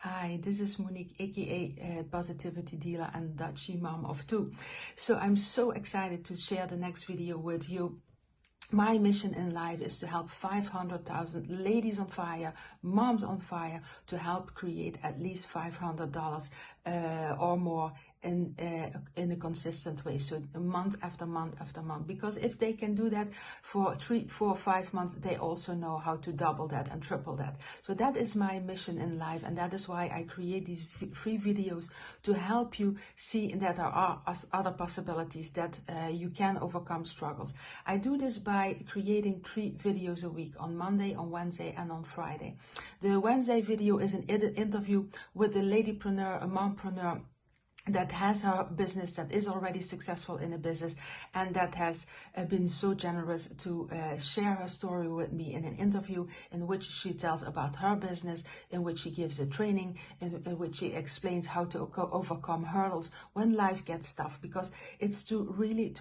Hi, this is Monique, aka Positivity Dealer and Dutchie Mom of Two. So I'm so excited to share the next video with you. My mission in life is to help 500,000 ladies on fire, moms on fire, to help create at least $500 or more in a consistent way. So month after month after month. Because if they can do that for 3, 4, 5 months, they also know how to double that and triple that. So that is my mission in life, and that is why I create these free videos to help you see that there are other possibilities, that you can overcome struggles. I do this by creating 3 videos a week, on Monday, on Wednesday, and on Friday. The Wednesday video is an interview with a ladypreneur, a mompreneur, that has her business, that is already successful in a business, and that has been so generous to share her story with me in an interview in which she tells about her business, in which she gives a training, in which she explains how to overcome hurdles when life gets tough, because it's to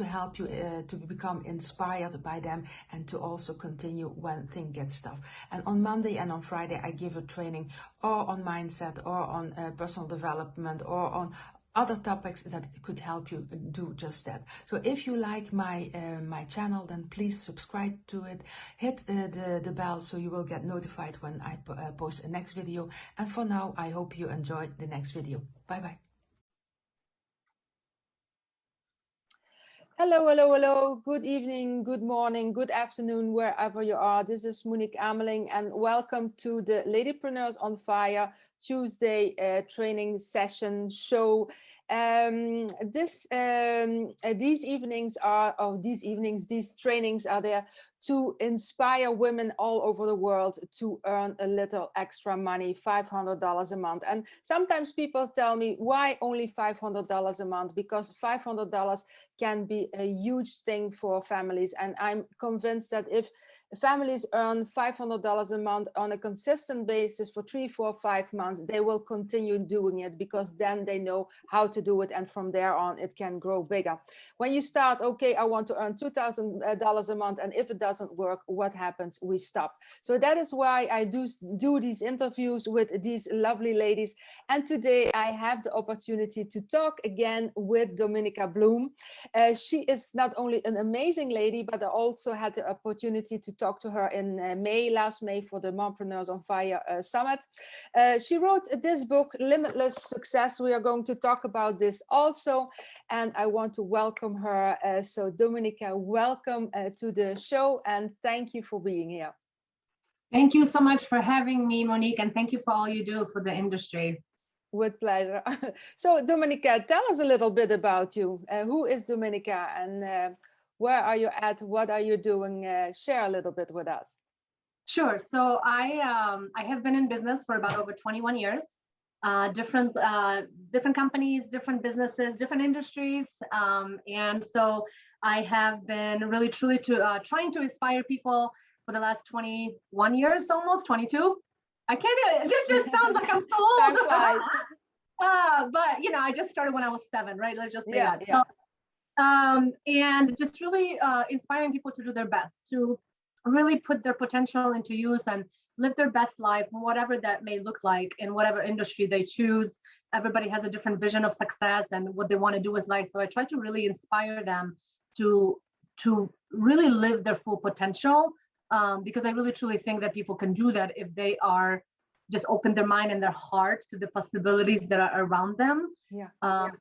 help you to become inspired by them and to also continue when things get tough. And on Monday and on Friday I give a training or on mindset or on personal development or on other topics that could help you do just that. So if you like my my channel, then please subscribe to it, hit the bell so you will get notified when I post a next video. And for now, I hope you enjoy the next video. Bye bye. Hello, hello, hello. Good evening, good morning, good afternoon, wherever you are. This is Monique Ameling, and welcome to the Ladypreneurs on Fire Tuesday training session show. These trainings are there to inspire women all over the world to earn a little extra money, $500 a month. And sometimes people tell me, why only $500 a month? Because $500 can be a huge thing for families. And I'm convinced that if families earn $500 a month on a consistent basis for 3, 4, 5 months, they will continue doing it, because then they know how to do it. And from there on, it can grow bigger. When you start, okay, I want to earn $2,000 a month, and if it doesn't work, what happens? We stop. So that is why I do these interviews with these lovely ladies. And today I have the opportunity to talk again with Dominika Blum. She is not only an amazing lady, but I also had the opportunity to talk to her in last May for the Mompreneurs on Fire Summit. She wrote this book, Limitless Success. We are going to talk about this also, and I want to welcome her. So Dominika, welcome to the show, and thank you for being here. Thank you so much for having me, Monique, and thank you for all you do for the industry. With pleasure. So Dominika, tell us a little bit about you. Who is Dominika, and where are you at? What are you doing? Share a little bit with us. Sure. So I have been in business for about over 21 years. Different companies, different businesses, different industries, and so I have been really truly trying to inspire people for the last 21 years, almost 22. I can't. It just sounds like I'm so old. But you know, I just started when I was 7, right? Let's just say that. Yeah. So, and just really inspiring people to do their best, to really put their potential into use and live their best life, whatever that may look like in whatever industry they choose. Everybody has a different vision of success and what they want to do with life. So I try to really inspire them to really live their full potential, because I really truly think that people can do that if they are just open their mind and their heart to the possibilities that are around them.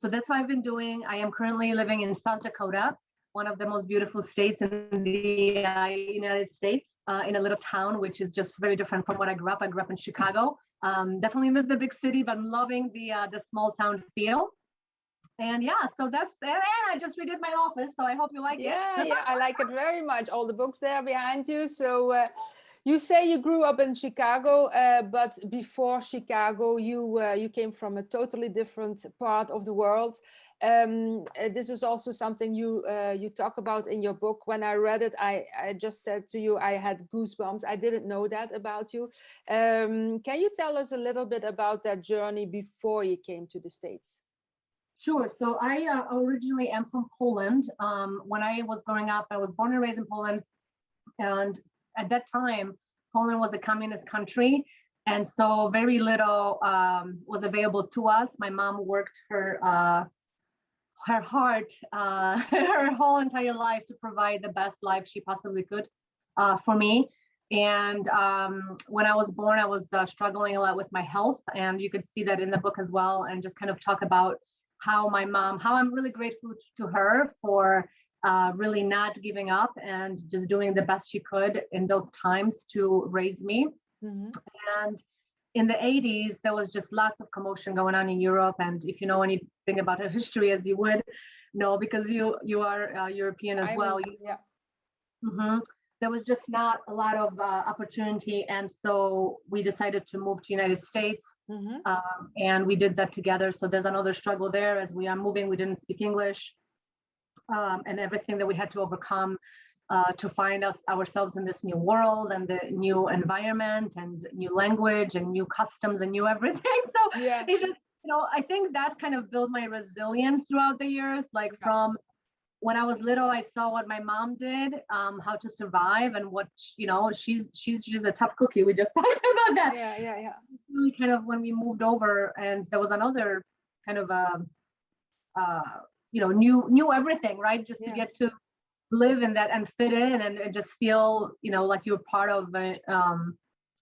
So that's what I've been doing. I am currently living in South Dakota, one of the most beautiful states in the United States, in a little town, which is just very different from what I grew up. I grew up in Chicago. Definitely miss the big city, but I'm loving the small town feel. And yeah, so that's, and I just redid my office, so I hope you like it. Yeah, I like it very much. All the books there behind you. So you say you grew up in Chicago, but before Chicago, you came from a totally different part of the world. This is also something you talk about in your book. When I read it, I just said to you, I had goosebumps. I didn't know that about you. Can you tell us a little bit about that journey before you came to the States? Sure. So I originally am from Poland. When I was growing up, I was born and raised in Poland. And at that time, Poland was a communist country. And so very little was available to us. My mom worked her heart, her whole entire life to provide the best life she possibly could for me. And when I was born, I was struggling a lot with my health. And you could see that in the book as well, and just kind of talk about how my mom, how I'm really grateful to her for really not giving up and just doing the best she could in those times to raise me. Mm-hmm. And in the 80s, there was just lots of commotion going on in Europe. And if you know anything about her history, as you would know, because you are European as well. Yeah. Mm-hmm. There was just not a lot of opportunity. And so we decided to move to United States. Mm-hmm. And we did that together. So there's another struggle there. As we are moving, we didn't speak English, and everything that we had to overcome to find ourselves in this new world and the new environment and new language and new customs and new everything. So yeah. It's just, I think that kind of built my resilience throughout the years. Like from when I was little, I saw what my mom did, how to survive, and what, she's a tough cookie. We just talked about that. Yeah. Really kind of when we moved over, and there was another kind of knew everything, right? Just to get to live in that and fit in and just feel, like you're part of a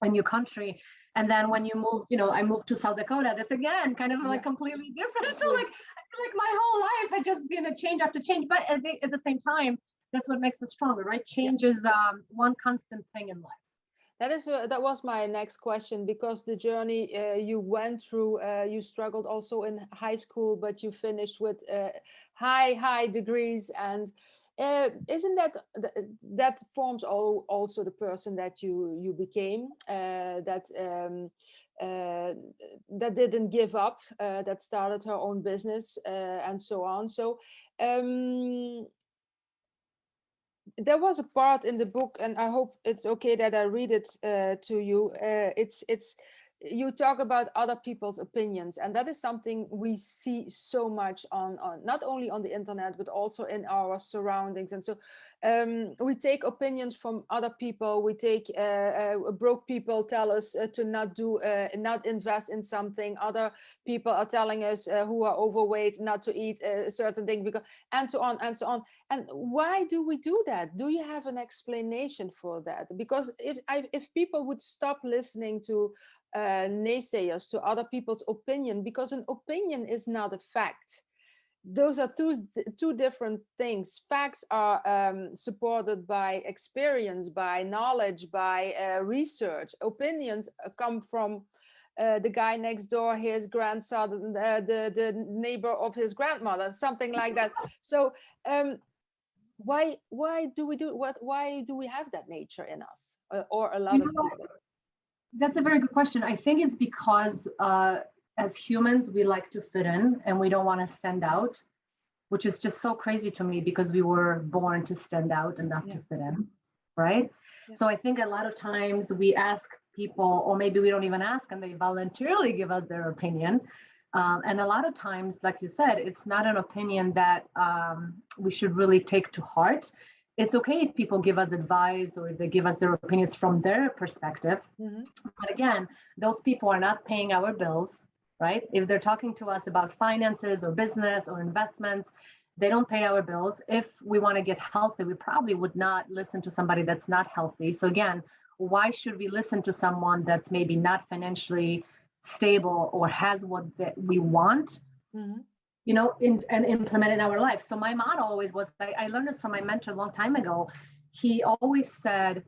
new country. And then when you moved, I moved to South Dakota, that's again kind of like completely different. So like, I feel like my whole life had just been a change after change, but at the same time, that's what makes us stronger, right? Change is one constant thing in life. That was my next question, because the journey you went through, you struggled also in high school, but you finished with high degrees, and isn't that forms also the person that you became, that didn't give up, that started her own business, and so on. So there was a part in the book, and I hope it's okay that I read it to you. It's you talk about other people's opinions, and that is something we see so much on not only on the internet but also in our surroundings. And so we take opinions from other people. We take broke people tell us to not invest in something. Other people are telling us who are overweight not to eat a certain thing, because and so on and so on. And why do we do that? Do you have an explanation for that? Because if people would stop listening to naysayers, to other people's opinion, because an opinion is not a fact. Those are two different things. Facts are supported by experience, by knowledge, by research. Opinions come from the guy next door, his grandson, the neighbor of his grandmother, something like that. So why do we do what? Why do we have that nature in us, or a lot of people? That's a very good question. I think it's because as humans, we like to fit in and we don't want to stand out, which is just so crazy to me, because we were born to stand out and not to fit in, right? Yeah. So I think a lot of times we ask people, or maybe we don't even ask, and they voluntarily give us their opinion. And a lot of times, like you said, it's not an opinion that we should really take to heart. It's okay if people give us advice or if they give us their opinions from their perspective. Mm-hmm. But again, those people are not paying our bills, right? If they're talking to us about finances or business or investments, they don't pay our bills. If we want to get healthy, we probably would not listen to somebody that's not healthy. So again, why should we listen to someone that's maybe not financially stable or has what we want? Mm-hmm. And implement in our life. So my motto always was, I learned this from my mentor a long time ago. He always said,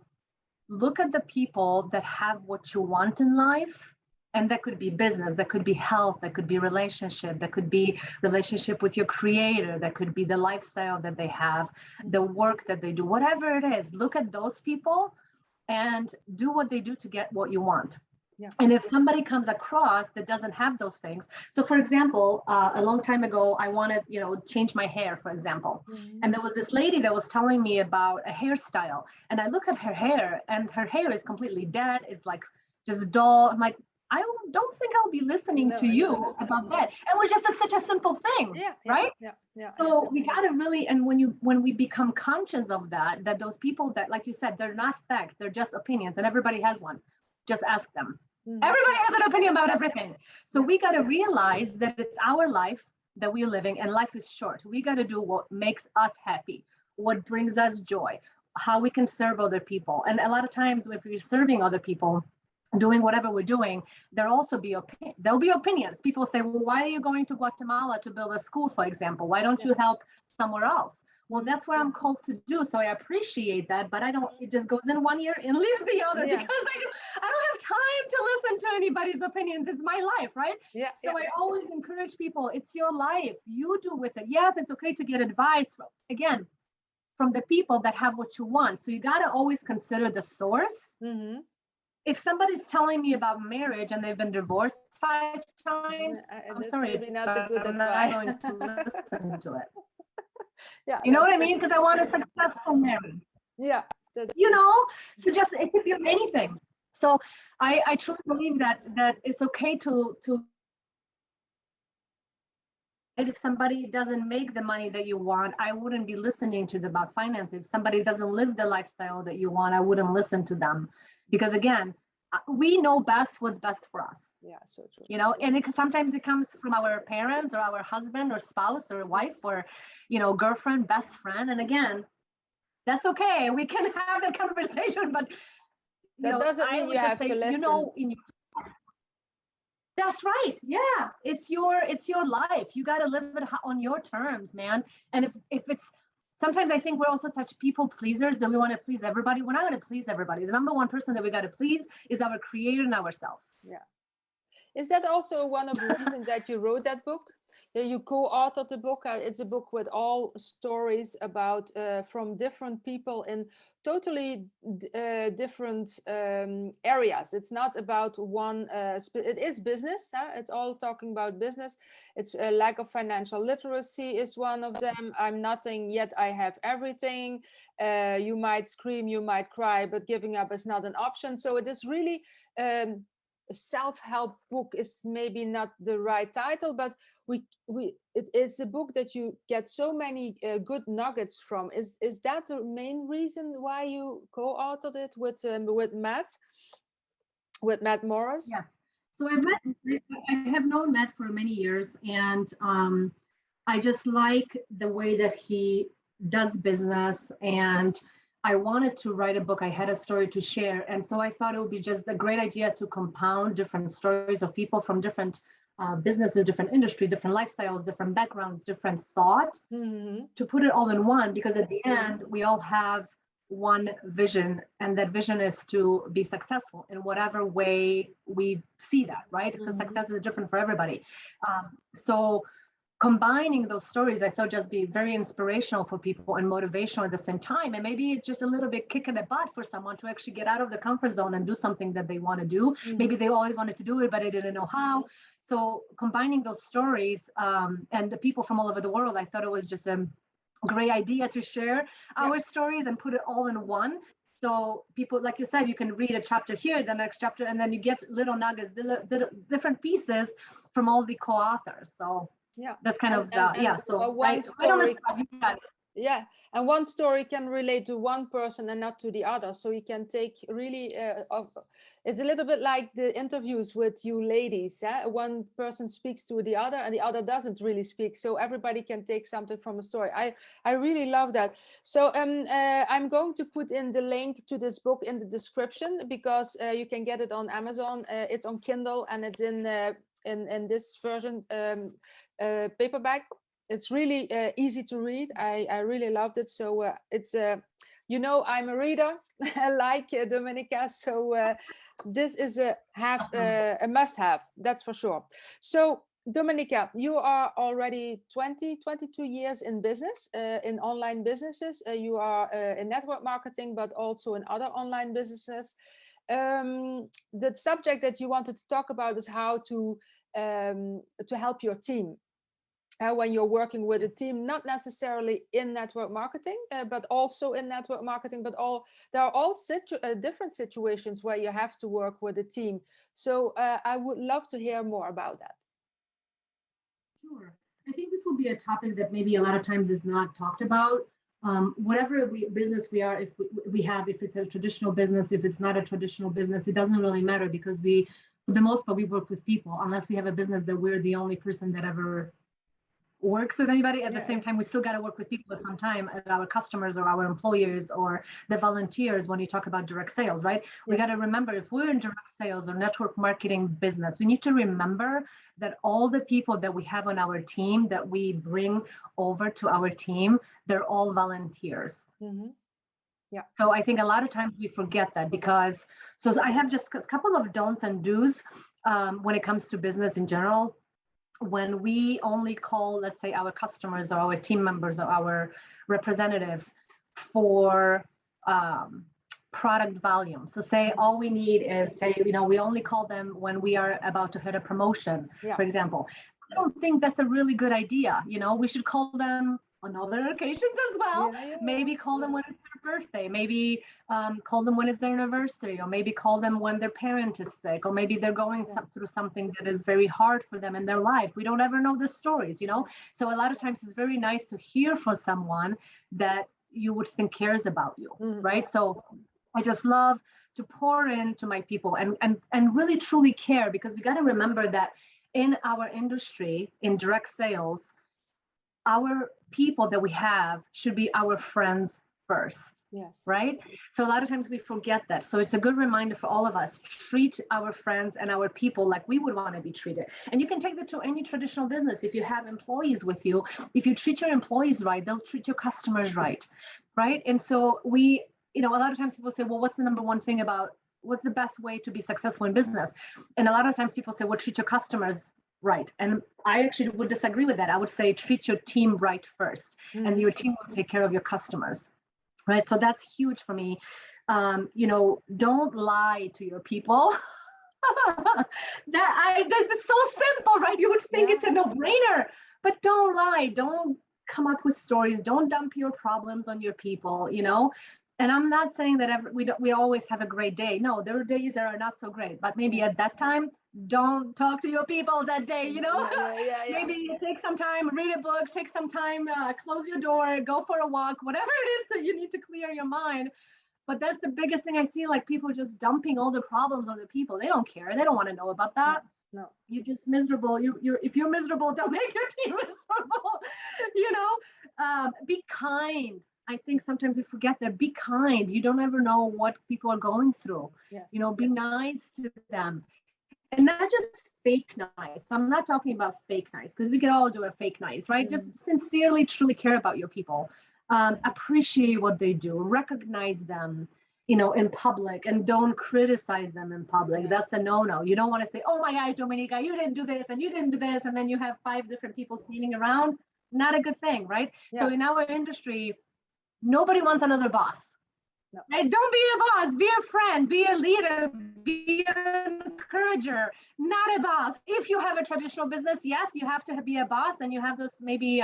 look at the people that have what you want in life. And that could be business, that could be health, that could be relationship, that could be relationship with your creator, that could be the lifestyle that they have, the work that they do, whatever it is. Look at those people and do what they do to get what you want. Yeah. And if somebody comes across that doesn't have those things, so for example, a long time ago, I wanted, change my hair, for example. Mm-hmm. And there was this lady that was telling me about a hairstyle. And I look at her hair and her hair is completely dead. It's like just dull. I'm like, I don't think I'll be listening to you about that. And which is such a simple thing, right? Yeah. So we got to really, and when we become conscious of that those people that, like you said, they're not facts, they're just opinions, and everybody has one. Just ask them. Everybody has an opinion about everything. So we got to realize that it's our life that we're living, and life is short. We got to do what makes us happy, what brings us joy, how we can serve other people. And a lot of times if we're serving other people, doing whatever we're doing, there'll be opinions. People say, well, why are you going to Guatemala to build a school, for example? Why don't you help somewhere else? Well, that's what I'm called to do. So I appreciate that, but it just goes in one ear and leaves the other because I don't have time to listen to anybody's opinions. It's my life, right? So I always encourage people, it's your life. You do with it. Yes, it's okay to get advice from the people that have what you want. So you got to always consider the source. If somebody's telling me about marriage and they've been divorced 5 times, I'm sorry, I'm not going to listen to it. You know what I mean? Because I want a successful marriage. So just, it could be anything. So I truly believe that it's okay to if somebody doesn't make the money that you want, I wouldn't be listening to them about finance. If somebody doesn't live the lifestyle that you want, I wouldn't listen to them. Because again, we know best what's best for us. So true. And sometimes it comes from our parents or our husband or spouse or wife or, girlfriend, best friend. And again, that's okay. We can have that conversation, but that doesn't mean you have to listen. That's right. Yeah. It's your life. You got to live it on your terms, man. And if it's, sometimes I think we're also such people pleasers that we want to please everybody. We're not going to please everybody. The number one person that we got to please is our creator and ourselves. Is that also one of the reasons that you wrote that book? That you co-authored the book? It's a book with all stories about from different people in totally different areas. It's not about one. It is business. It's all talking about business. It's a lack of financial literacy is one of them. I'm nothing yet I have everything. You might scream, you might cry, but giving up is not an option. So it is really. A self-help book is maybe not the right title, but it is a book that you get so many good nuggets from. Is that the main reason why you co-authored it with Matt Morris? Yes. So I have known Matt for many years, and I just like the way that he does business, and I wanted to write a book. I had a story to share. And so I thought it would be just a great idea to compound different stories of people from different businesses, different industry, different lifestyles, different backgrounds, different thought, to put it all in one, because at the end, we all have one vision, and that vision is to be successful in whatever way we see that, right? Because success is different for everybody. So combining those stories, I thought just be very inspirational for people and motivational at the same time. And maybe it's just a little bit kick in the butt for someone to actually get out of the comfort zone and do something that they want to do. Maybe they always wanted to do it, but they didn't know how. So combining those stories and the people from all over the world, I thought it was just a great idea to share our stories and put it all in one. So people, like you said, you can read a chapter here, the next chapter, and then you get little nuggets, different pieces from all the co-authors. So that's kind of and one story can relate to one person and not to the other, so you can take really it's a little bit like the interviews with you ladies. One person speaks to the other and the other doesn't really speak, so everybody can take something from a story. I really love that. So I'm going to put in the link to this book in the description, because you can get it on Amazon. It's on Kindle, and it's in this version paperback. It's really easy to read. I really loved it. So it's I'm a reader like Dominika, so this is a must-have, that's for sure. So Dominika, you are already 22 years in business, in online businesses. You are in network marketing, but also in other online businesses. The subject that you wanted to talk about is how to help your team when you're working with a team, not necessarily in network marketing, but also in network marketing, but there are all different situations where you have to work with a team. So I would love to hear more about that. Sure. I think this will be a topic that maybe a lot of times is not talked about. Whatever business we are, if it's a traditional business, if it's not a traditional business, it doesn't really matter, because we For the most part, we work with people, unless we have a business that we're the only person that ever works with anybody. At the same time, we still got to work with people at some time, at our customers or our employers or the volunteers when you talk about direct sales, right? We got to remember, if we're in direct sales or network marketing business, we need to remember that all the people that we have on our team that we bring over to our team, they're all volunteers. Yeah. So I think a lot of times we forget that, because, so I have just a couple of don'ts and do's when it comes to business in general. When we only call, let's say, our customers or our team members or our representatives for product volume. So say all we need is, say, you know, we only call them when we are about to hit a promotion, for example. I don't think that's a really good idea. You know, we should call them on other occasions as well. Maybe call them when it's their birthday, maybe call them when it's their anniversary, or maybe call them when their parent is sick, or maybe they're going through something that is very hard for them in their life. We don't ever know the stories, you know? So a lot of times it's very nice to hear from someone that you would think cares about you, right? So I just love to pour into my people and really truly care, because we got to remember that in our industry, in direct sales, our people that we have should be our friends first. Right? So a lot of times we forget that. So it's a good reminder for all of us, treat our friends and our people like we would want to be treated. And you can take that to any traditional business. If you have employees with you, if you treat your employees right, they'll treat your customers right. Right? And so we, you know, a lot of times people say, well, what's the number one thing about, what's the best way to be successful in business? And a lot of times people say, well, treat your customers right. And I actually would disagree with that. I would say treat your team right first, and your team will take care of your customers. Right. So that's huge for me. You know, don't lie to your people. That's so simple, right? You would think it's a no-brainer, but don't lie. Don't come up with stories. Don't dump your problems on your people, you know? And I'm not saying that we always have a great day. No, there are days that are not so great, but maybe at that time, don't talk to your people that day, you know? Maybe take some time, read a book, take some time, close your door, go for a walk, whatever it is that you need to clear your mind. But that's the biggest thing I see, like people just dumping all the problems on the people. They don't care. They don't want to know about that. No. You're just miserable. If you're miserable, don't make your team miserable, you know? Be kind. I think sometimes we forget that. Be kind. You don't ever know what people are going through. You know, be nice to them. And not just fake nice. I'm not talking about fake nice, because we can all do a fake nice, right? Just sincerely, truly care about your people. Appreciate what they do. Recognize them, you know, in public, and don't criticize them in public. That's a no-no. You don't want to say, oh my gosh, Dominika, you didn't do this and you didn't do this. And then you have 5 different people standing around. Not a good thing, right? So in our industry, nobody wants another boss. Right? Don't be a boss, be a friend, be a leader, be an encourager, not a boss. If you have a traditional business, yes, you have to be a boss, and you have those maybe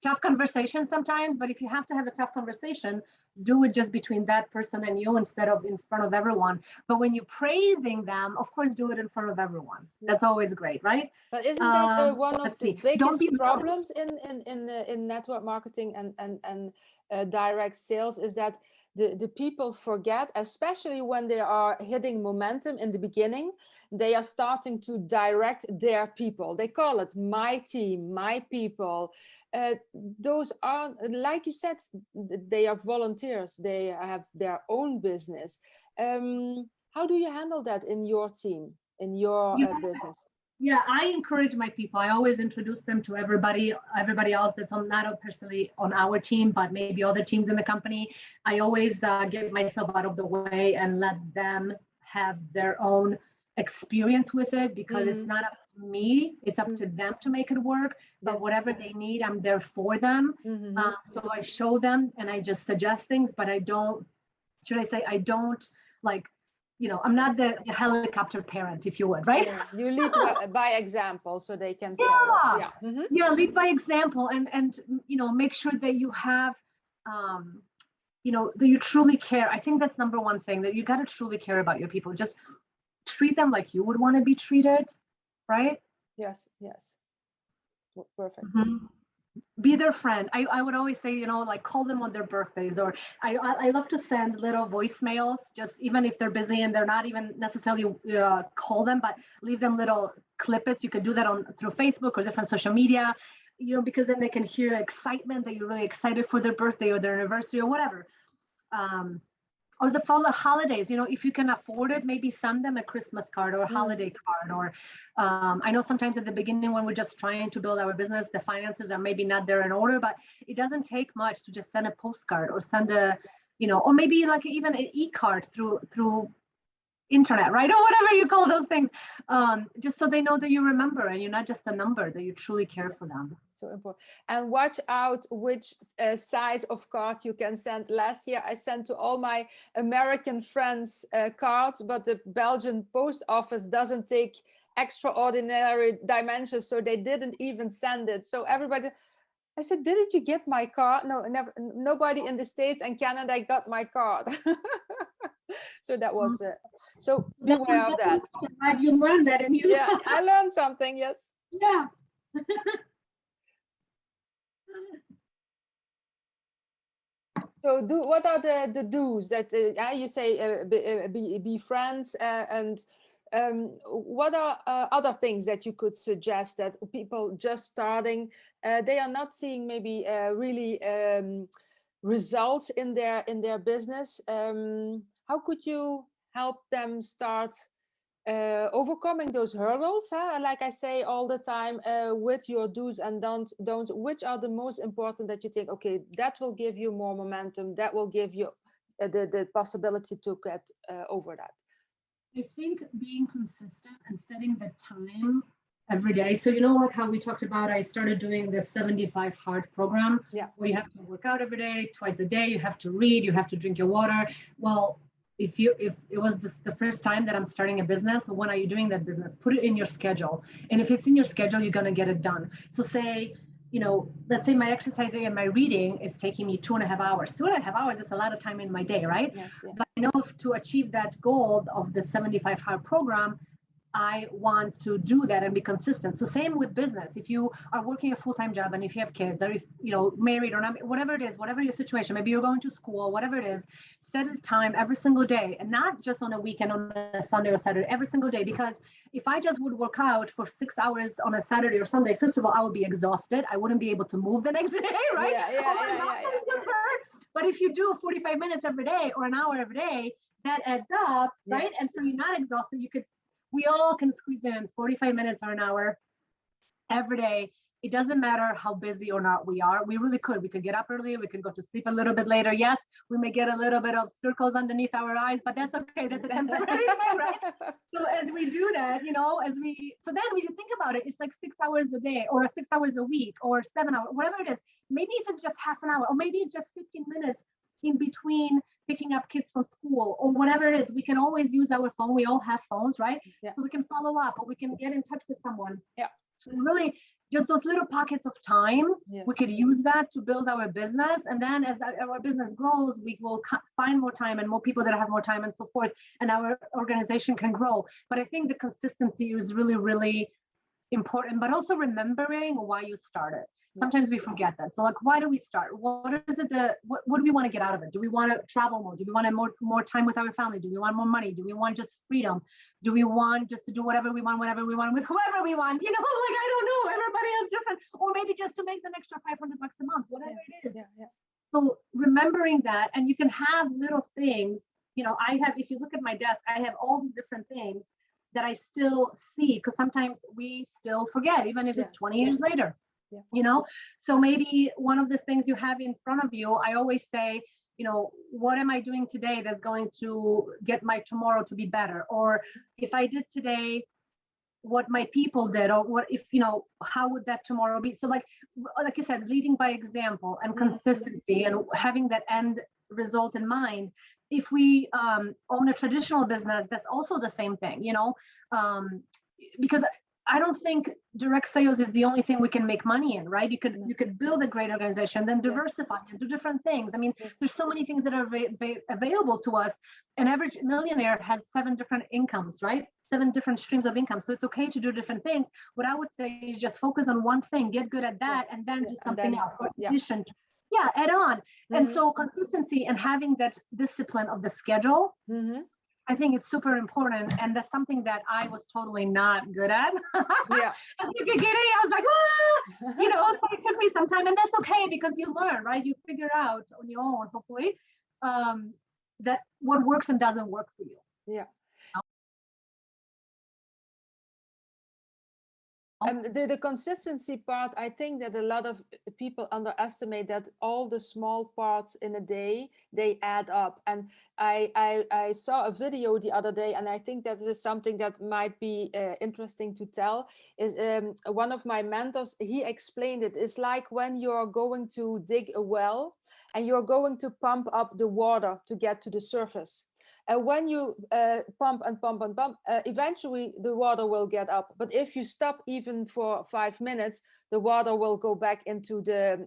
tough conversations sometimes, but if you have to have a tough conversation, do it just between that person and you instead of in front of everyone. But when you're praising them, of course, do it in front of everyone. That's always great, right? But isn't that one of the biggest problems in network marketing and direct sales, is that the people forget, especially when they are hitting momentum in the beginning, they are starting to direct their people. They call it my team, my people. Those are, like you said, they are volunteers. They have their own business. How do you handle that in your team, in your business? Yeah, I encourage my people. I always introduce them to everybody else that's not personally on our team, but maybe other teams in the company. I always get myself out of the way and let them have their own experience with it, because it's not up to me. It's up to them to make it work. But whatever they need, I'm there for them. So I show them and I just suggest things, but I don't like, you know, I'm not the helicopter parent, if you would, right? You lead by example, so they can follow. Lead by example, and you know, make sure that you have, you know, that you truly care. I think that's number one thing, that you got to truly care about your people. Just treat them like you would want to be treated, right? Yes. Perfect. be their friend. I would always say, like call them on their birthdays, or I love to send little voicemails, just even if they're busy and they're not even necessarily call them, but leave them little clippets. You could do that through Facebook or different social media, because then they can hear excitement that you're really excited for their birthday or their anniversary or whatever. Or the fall holidays, if you can afford it, maybe send them a Christmas card or a holiday card. Or I know sometimes at the beginning when we're just trying to build our business, the finances are maybe not there in order, but it doesn't take much to just send a postcard or send a, or maybe like even an e-card through internet, right? Or whatever you call those things, just so they know that you remember and you're not just a number, that you truly care for them. So important. And watch out which size of card you can send. Last year I sent to all my American friends cards, but the Belgian post office doesn't take extraordinary dimensions, so they didn't even send it. So everybody, I said, didn't you get my card? No, never. Nobody in the States and Canada got my card. So that was so beware of that. You learned that, and yeah, I learned something. Yes. Yeah. So what are the do's that you say be friends, and what are other things that you could suggest that people just starting, they are not seeing maybe really results in their business? How could you help them start overcoming those hurdles, like I say all the time, with your do's and don'ts? Which are the most important that you think, okay, that will give you more momentum, that will give you the possibility to get over that? I think being consistent and setting the time every day. So like how we talked about, I started doing the 75 hard program, where you have to work out every day, twice a day, you have to read, you have to drink your water. Well, if it was the first time that I'm starting a business, when are you doing that business? Put it in your schedule. And if it's in your schedule, you're going to get it done. So say, let's say my exercising and my reading is taking me 2.5 hours. 2.5 hours is a lot of time in my day, right? Yes, yes. But I know to achieve that goal of the 75 hard program, I want to do that and be consistent. So same with business. If you are working a full-time job and if you have kids, or if married or not, whatever it is, whatever your situation, maybe you're going to school, whatever it is, set a time every single day, and not just on a weekend, on a Sunday or Saturday, every single day. Because if I just would work out for 6 hours on a Saturday or Sunday, first of all, I would be exhausted. I wouldn't be able to move the next day, right? Yeah. But if you do 45 minutes every day or an hour every day, that adds up, right? And so you're not exhausted. We all can squeeze in 45 minutes or an hour every day. It doesn't matter how busy or not we are. We really could. We could get up earlier. We could go to sleep a little bit later. Yes, we may get a little bit of circles underneath our eyes, but that's okay. That's a temporary thing, right? So as we do that, so then when you think about it, it's like 6 hours a day or 6 hours a week or 7 hours, whatever it is. Maybe if it's just half an hour, or maybe it's just 15 minutes in between picking up kids from school or whatever it is. We can always use our phone. We all have phones, right? Yeah. So we can follow up, or we can get in touch with someone. Yeah. So really just those little pockets of time, we could use that to build our business. And then as our business grows, we will find more time and more people that have more time and so forth, and our organization can grow. But I think the consistency is really, really important, but also remembering why you started. Sometimes we forget that. So like, why do we start? What is it what do we want to get out of it? Do we want to travel more? Do we want more time with our family? Do we want more money? Do we want just freedom? Do we want just to do whatever we want, whenever we want, with whoever we want? Like, I don't know. Everybody is different. Or maybe just to make an extra $500 a month, whatever it is. So remembering that, and you can have little things, if you look at my desk, I have all these different things that I still see, because sometimes we still forget, even if it's 20 years later. So maybe one of the things you have in front of you, I always say, what am I doing today that's going to get my tomorrow to be better? Or if I did today what my people did, or what if, how would that tomorrow be? So like you said, leading by example and consistency and having that end result in mind. If we own a traditional business, that's also the same thing, because I don't think direct sales is the only thing we can make money in, right? You could build a great organization, then diversify and do different things. I mean, there's so many things that are available to us. An average millionaire has 7 different incomes, right? 7 different streams of income. So it's okay to do different things. What I would say is just focus on one thing, get good at that, and then do something else or addition to, add on. And so consistency and having that discipline of the schedule, I think it's super important. And that's something that I was totally not good at. Yeah. At the beginning, I was like, so it took me some time, and that's okay because you learn, right? You figure out on your own, hopefully, that what works and doesn't work for you. Yeah. The consistency part, I think that a lot of people underestimate that all the small parts in a day, they add up. And I saw a video the other day, and I think that is something that might be interesting to tell, is one of my mentors, he explained it. It's like when you're going to dig a well and you're going to pump up the water to get to the surface. And when you pump and pump and pump, eventually the water will get up. But if you stop even for 5 minutes, the water will go back into the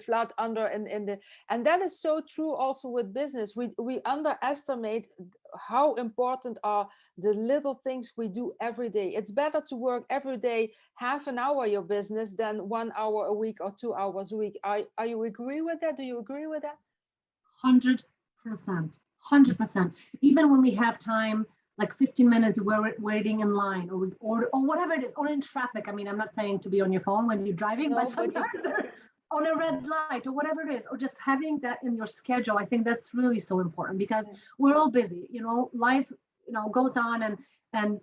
flood under and that is so true also with business. We underestimate how important are the little things we do every day. It's better to work every day half an hour your business than 1 hour a week or 2 hours a week. Are you agree with that? Do you agree with that? 100%. 100%. Even when we have time, like 15 minutes, we're waiting in line or whatever it is, or in traffic. I mean, I'm not saying to be on your phone when you're driving, but sometimes on a red light or whatever it is, or just having that in your schedule. I think that's really so important because we're all busy, life, goes on and,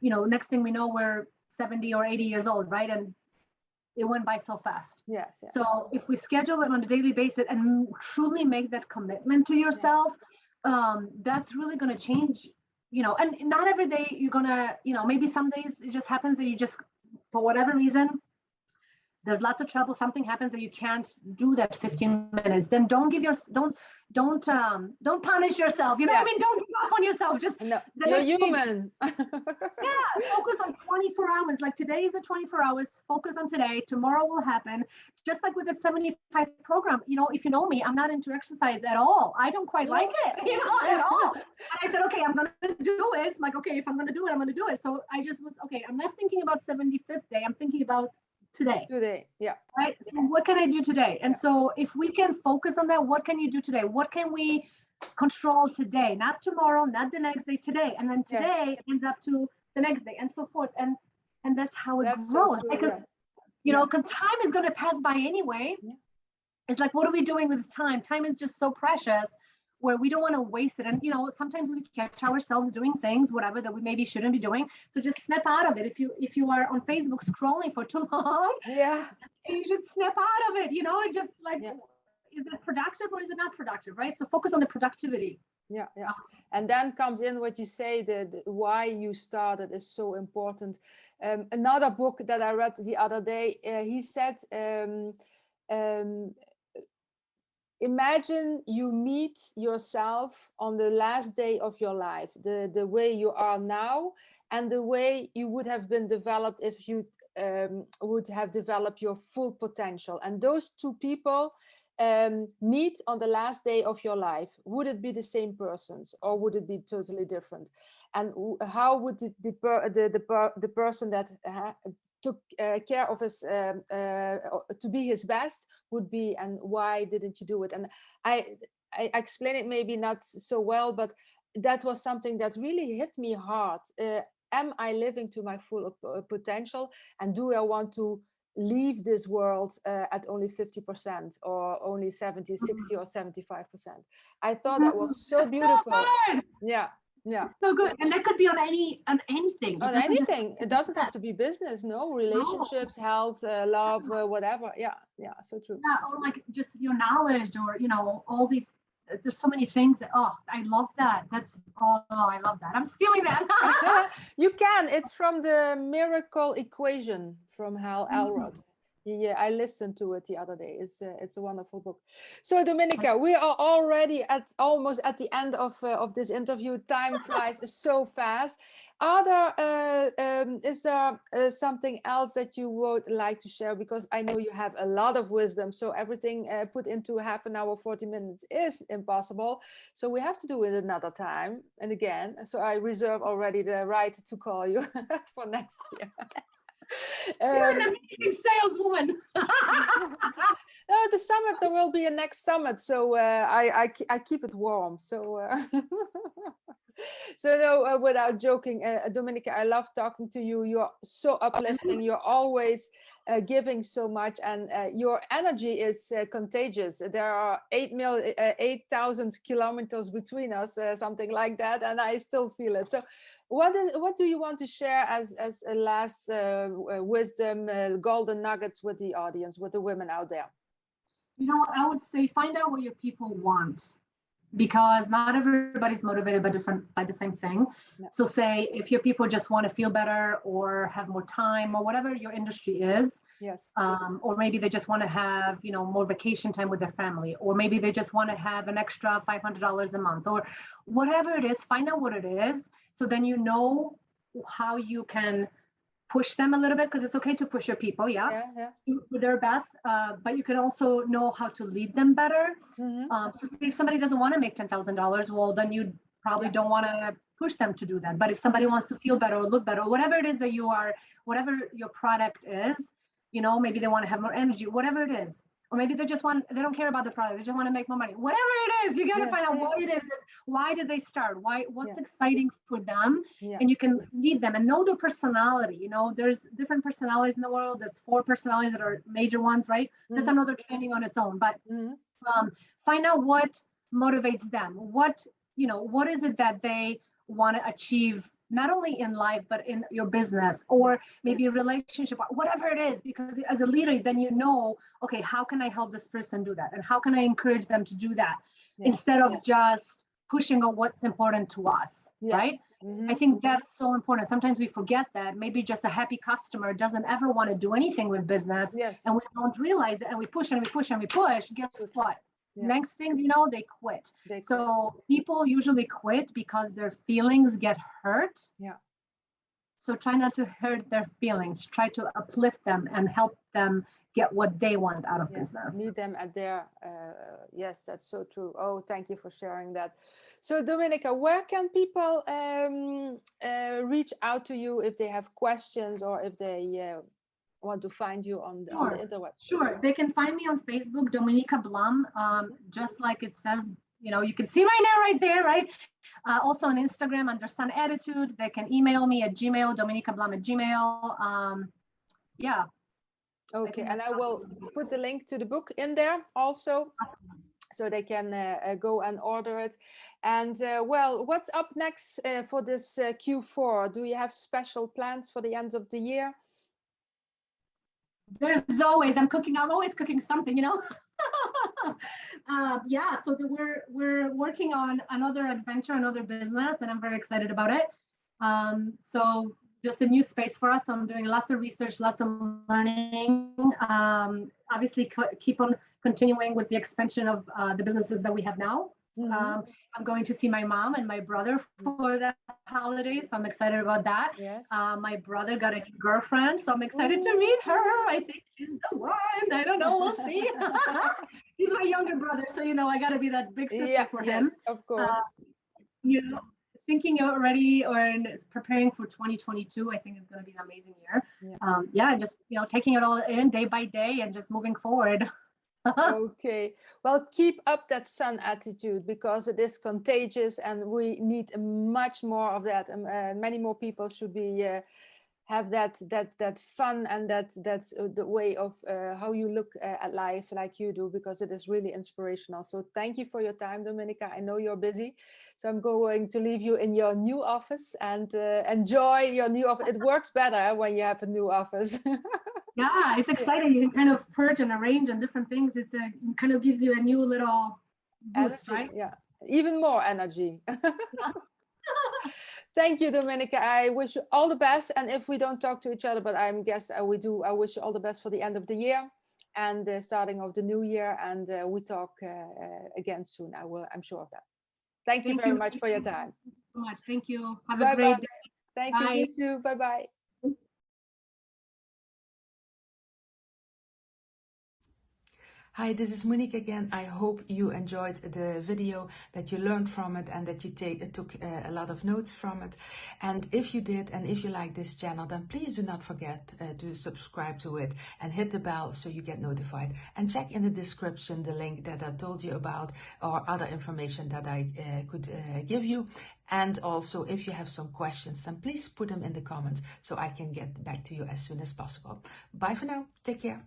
next thing we know, we're 70 or 80 years old, right? And it went by so fast. Yes. So if we schedule it on a daily basis and truly make that commitment to yourself, that's really going to change, and not every day you're going to, maybe some days it just happens that you just, for whatever reason, there's lots of trouble, something happens that you can't do that 15 minutes, then don't punish yourself. You know what I mean? Don't give up on yourself. Just you're human. Focus on 24 hours. Like today is the 24 hours. Focus on today. Tomorrow will happen. Just like with the 75 program, if you know me, I'm not into exercise at all. I don't quite like it, at all. And I said, okay, I'm going to do it. It's like, okay, if I'm going to do it, I'm going to do it. So I just was, okay, I'm not thinking about 75th day. I'm thinking about today, right? So what can I do today? And so if we can focus on that, what can you do today? What can we control today? Not tomorrow, not the next day, today. And then today ends up to the next day and so forth. And that's how it grows. So because time is going to pass by anyway. It's like, what are we doing with time? Time is just so precious, where we don't want to waste it. And, sometimes we catch ourselves doing things, whatever, that we maybe shouldn't be doing. So just snap out of it. If you are on Facebook scrolling for too long, you should snap out of it, just like, is it productive or is it not productive, right? So focus on the productivity. Yeah. And then comes in what you say, the why you started is so important. Another book that I read the other day, he said, imagine you meet yourself on the last day of your life, the way you are now and the way you would have been developed if you would have developed your full potential. And those two people meet on the last day of your life. Would it be the same persons or would it be totally different? And how would the person that took care of his to be his best would be, and why didn't you do it? And I explain it maybe not so well, but that was something that really hit me hard. Am I living to my full potential, and do I want to leave this world at only 50% or only 70, 60 or 75%? I thought that was so beautiful. It's so good. And that could be on anything. It doesn't have to be business. Relationships, health, love, whatever. So true. Or like just your knowledge, or all these. There's so many things that I love that. I love that. I'm stealing that. You can. It's from the Miracle Equation from Hal Elrod. Yeah, I listened to it the other day. It's a wonderful book. So Dominica, we are already almost at the end of this interview. Time flies so fast. Is there something else that you would like to share? Because I know you have a lot of wisdom, so everything put into half an hour, 40 minutes is impossible. So we have to do it another time and again. So I reserve already the right to call you for next year. You're an amazing saleswoman. No, the summit, there will be a next summit, so I keep it warm. So so no, without joking, Dominica, I love talking to you. You're so uplifting. You're always giving so much, and your energy is contagious. There are 8,000 kilometers between us, something like that, and I still feel it. So what do you want to share as a last wisdom, golden nuggets with the audience, with the women out there? You know what, I would say find out what your people want, because not everybody's motivated by the same thing. No. So say if your people just want to feel better or have more time or whatever your industry is, yes, or maybe they just want to have, you know, more vacation time with their family, or maybe they just want to have an extra $500 a month, or whatever it is, find out what it is, so then you know how you can push them a little bit, because it's okay to push your people, yeah. do their best, but you can also know how to lead them better. So say if somebody doesn't want to make $10,000, well, then you probably don't want to push them to do that. But if somebody wants to feel better or look better, or whatever it is that you are, whatever your product is, you know, maybe they want to have more energy, whatever it is. Or maybe they don't care about the product, they just want to make more money. Whatever it is, you got to find out what it is. Why did they start? What's exciting for them? And you can lead them and know their personality. You know, there's different personalities in the world. There's 4 personalities that are major ones, right? That's another training on its own. But find out what motivates them. What is it that they want to achieve, not only in life, but in your business, or maybe a relationship, whatever it is, because as a leader, then you know, okay, how can I help this person do that? And how can I encourage them to do that instead of just pushing on what's important to us, right? I think that's so important. Sometimes we forget that maybe just a happy customer doesn't ever want to do anything with business, and we don't realize it, and we push and we push and we push. Guess what? Next thing you know, they quit. So people usually quit because their feelings get hurt. So try not to hurt their feelings. Try to uplift them and help them get what they want out of business. Meet them at their, yes, that's so true. Oh, thank you for sharing that. So Dominica, where can people reach out to you if they have questions, or if they want to find you on the interweb? Sure, they can find me on Facebook, Dominika Blum, just like it says. You know, you can see my name right there, right? Also on Instagram under Sun Attitude. They can email me at Gmail, DominikaBlum@gmail. Yeah. Okay, and I will put the link to the book in there also, so they can go and order it. And well, what's up next for this Q4? Do you have special plans for the end of the year? There's always, I'm always cooking something, you know. Yeah, so we're working on another adventure, another business, and I'm very excited about it. So just a new space for us. So I'm doing lots of research, lots of learning. Obviously, keep on continuing with the expansion of the businesses that we have now. I'm going to see my mom and my brother for the holidays, so I'm excited about that. My brother got a new girlfriend, so I'm excited to meet her. I think she's the one. I don't know, we'll see. He's my younger brother, so you know I got to be that big sister for him. Yes, of course. You know, thinking already or preparing for 2022, I think is going to be an amazing year. Just taking it all in day by day and just moving forward. Okay, well, keep up that sun attitude, because it is contagious and we need much more of that. Many more people should be have that fun and that's the way of how you look at life like you do, because it is really inspirational. So thank you for your time, Dominica. I know you're busy, so I'm going to leave you in your new office and enjoy your new office. It works better when you have a new office. Yeah, it's exciting. You can kind of purge and arrange and different things. It kind of gives you a new little boost, energy, right? Yeah, even more energy. Thank you, Dominica. I wish you all the best. And if we don't talk to each other, but I guess we do, I wish you all the best for the end of the year and the starting of the new year. And we talk again soon. I'm sure of that. Thank you very much for your time. Thank you so much. Thank you. Have a great day. Thank you. You too. Bye-bye. Hi, this is Monique again. I hope you enjoyed the video, that you learned from it, and that you took a lot of notes from it. And if you did, and if you like this channel, then please do not forget to subscribe to it and hit the bell so you get notified. And check in the description the link that I told you about, or other information that I could give you. And also, if you have some questions, then please put them in the comments so I can get back to you as soon as possible. Bye for now. Take care.